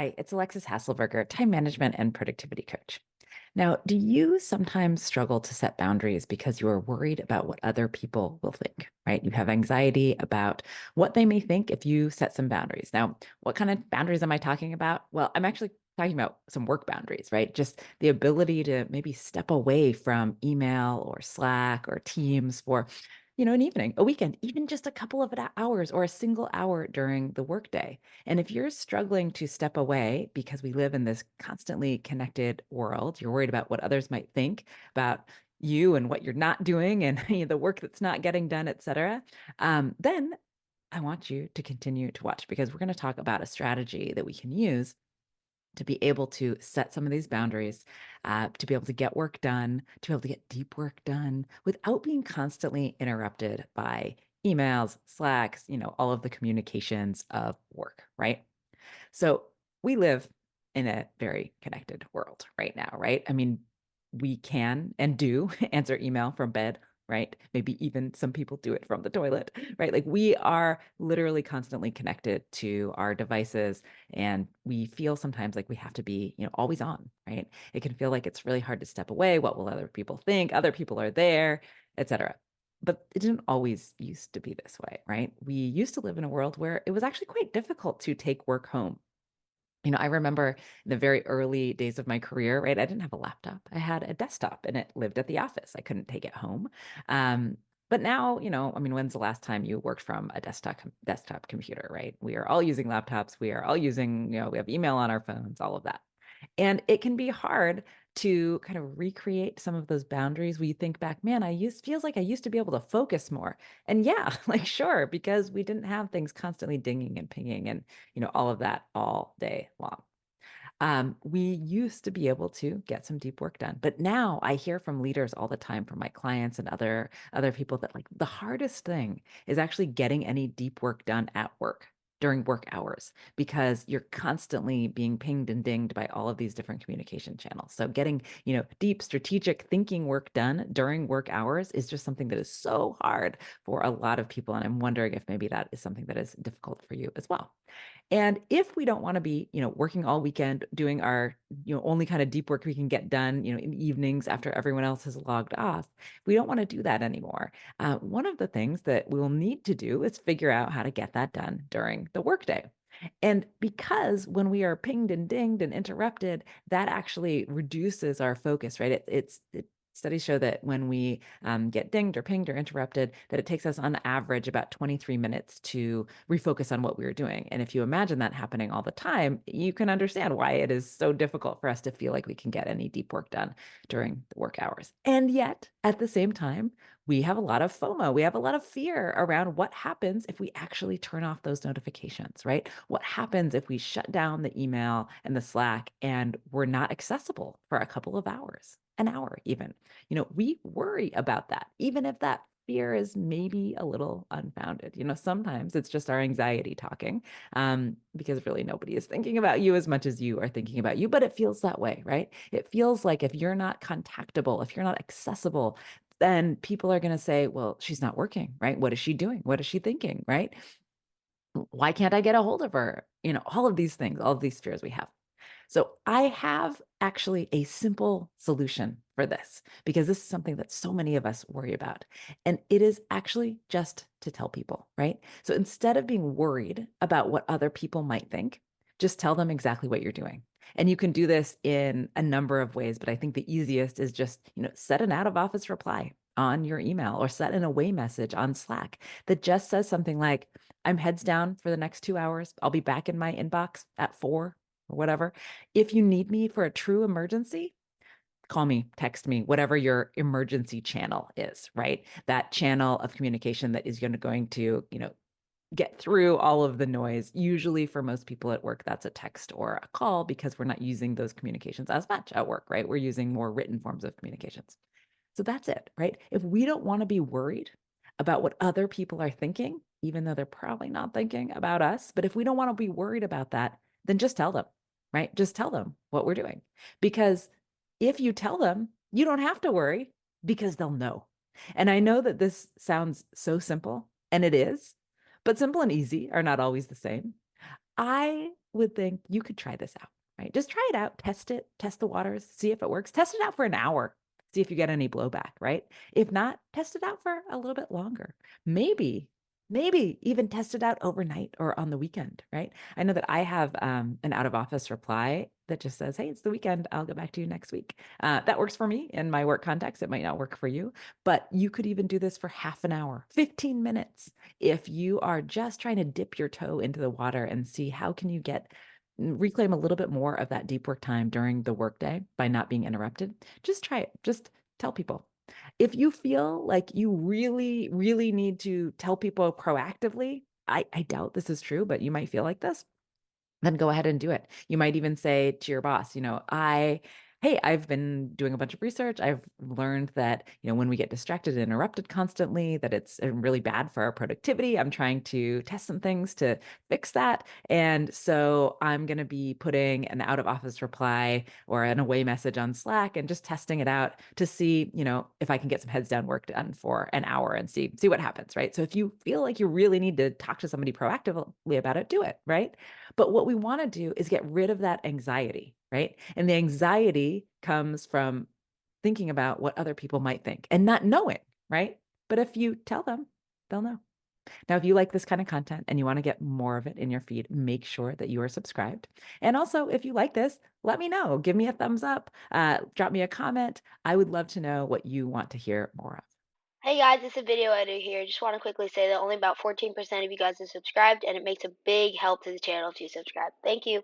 Hi, it's Alexis Hasselberger, time management and productivity coach. Now, do you sometimes struggle to set boundaries because you are worried about what other people will think, right? You have anxiety about what they may think if you set some boundaries. Now, what kind of boundaries am I talking about? Well, I'm actually talking about some work boundaries, right? Just the ability to maybe step away from email or Slack or Teams for an evening, a weekend, even just a couple of hours or a single hour during the workday. And if you're struggling to step away because we live in this constantly connected world, you're worried about what others might think about you and what you're not doing and the work that's not getting done, et cetera, then I want you to continue to watch because we're going to talk about a strategy that we can use to be able to set some of these boundaries, to be able to get work done, to be able to get deep work done without being constantly interrupted by emails, Slacks, all of the communications of work, right? So we live in a very connected world right now, right? I mean, we can and do answer email from bed, right? Maybe even some people do it from the toilet, right? Like we are literally constantly connected to our devices and we feel sometimes like we have to be, always on, right? It can feel like it's really hard to step away. What will other people think? Other people are there, etc. But it didn't always used to be this way, right? We used to live in a world where it was actually quite difficult to take work home. I remember in the very early days of my career, right? I didn't have a laptop. I had a desktop and it lived at the office. I couldn't take it home. Um, but now, I mean, when's the last time you worked from a desktop computer, right? We are all using laptops. We are all using, we have email on our phones, all of that. And it can be hard to kind of recreate some of those boundaries where you think back, man, feels like I used to be able to focus more. And yeah, like sure, because we didn't have things constantly dinging and pinging and all of that all day long. We used to be able to get some deep work done, but now I hear from leaders all the time, from my clients and other people, that like the hardest thing is actually getting any deep work done at work during work hours because you're constantly being pinged and dinged by all of these different communication channels. So getting, deep strategic thinking work done during work hours is just something that is so hard for a lot of people. And I'm wondering if maybe that is something that is difficult for you as well. And if we don't want to be, working all weekend, doing our, only kind of deep work we can get done, in the evenings after everyone else has logged off, we don't want to do that anymore. One of the things that we'll need to do is figure out how to get that done during the workday. And because when we are pinged and dinged and interrupted, that actually reduces our focus, right? Studies show that when we get dinged or pinged or interrupted, that it takes us on average about 23 minutes to refocus on what we were doing. And if you imagine that happening all the time, you can understand why it is so difficult for us to feel like we can get any deep work done during the work hours. And yet, at the same time, we have a lot of FOMO. We have a lot of fear around what happens if we actually turn off those notifications, right? What happens if we shut down the email and the Slack and we're not accessible for a couple of hours, an hour even? We worry about that, even if that fear is maybe a little unfounded. Sometimes it's just our anxiety talking, because really nobody is thinking about you as much as you are thinking about you, but it feels that way, right? It feels like if you're not contactable, if you're not accessible, then people are going to say, well, she's not working, right? What is she doing? What is she thinking, right? Why can't I get a hold of her? All of these things, all of these fears we have. So I have actually a simple solution for this because this is something that so many of us worry about. And it is actually just to tell people, right? So instead of being worried about what other people might think, just tell them exactly what you're doing. And you can do this in a number of ways, but I think the easiest is just, set an out of office reply on your email or set an away message on Slack that just says something like, I'm heads down for the next 2 hours. I'll be back in my inbox at 4 or whatever. If you need me for a true emergency, call me, text me, whatever your emergency channel is, right? That channel of communication that is going to, get through all of the noise. Usually for most people at work, that's a text or a call because we're not using those communications as much at work, right? We're using more written forms of communications. So that's it, right? If we don't want to be worried about what other people are thinking, even though they're probably not thinking about us, but if we don't want to be worried about that, then just tell them, right? Just tell them what we're doing. Because if you tell them, you don't have to worry because they'll know. And I know that this sounds so simple, and it is, but simple and easy are not always the same. I would think you could try this out, right? Just try it out, test it, test the waters, see if it works. Test it out for an hour, see if you get any blowback, right? If not, test it out for a little bit longer. Maybe, maybe even test it out overnight or on the weekend, right? I know that I have an out of office reply that just says, "Hey, it's the weekend. I'll get back to you next week." That works for me in my work context. It might not work for you, but you could even do this for half an hour, 15 minutes. If you are just trying to dip your toe into the water and see how can you reclaim a little bit more of that deep work time during the workday by not being interrupted, just try it. Just tell people. If you feel like you really, really need to tell people proactively, I doubt this is true, but you might feel like this, then go ahead and do it. You might even say to your boss, hey, I've been doing a bunch of research. I've learned that, when we get distracted and interrupted constantly, that it's really bad for our productivity. I'm trying to test some things to fix that. And so I'm going to be putting an out of office reply or an away message on Slack and just testing it out to see, if I can get some heads down work done for an hour and see what happens, right? So if you feel like you really need to talk to somebody proactively about it, do it, right? But what we want to do is get rid of that anxiety, right? And the anxiety comes from thinking about what other people might think and not knowing, right? But if you tell them, they'll know. Now, if you like this kind of content and you want to get more of it in your feed, make sure that you are subscribed. And also, if you like this, let me know. Give me a thumbs up, drop me a comment. I would love to know what you want to hear more of. Hey guys, it's a video editor here. Just want to quickly say that only about 14% of you guys have subscribed, and it makes a big help to the channel if you subscribe. Thank you.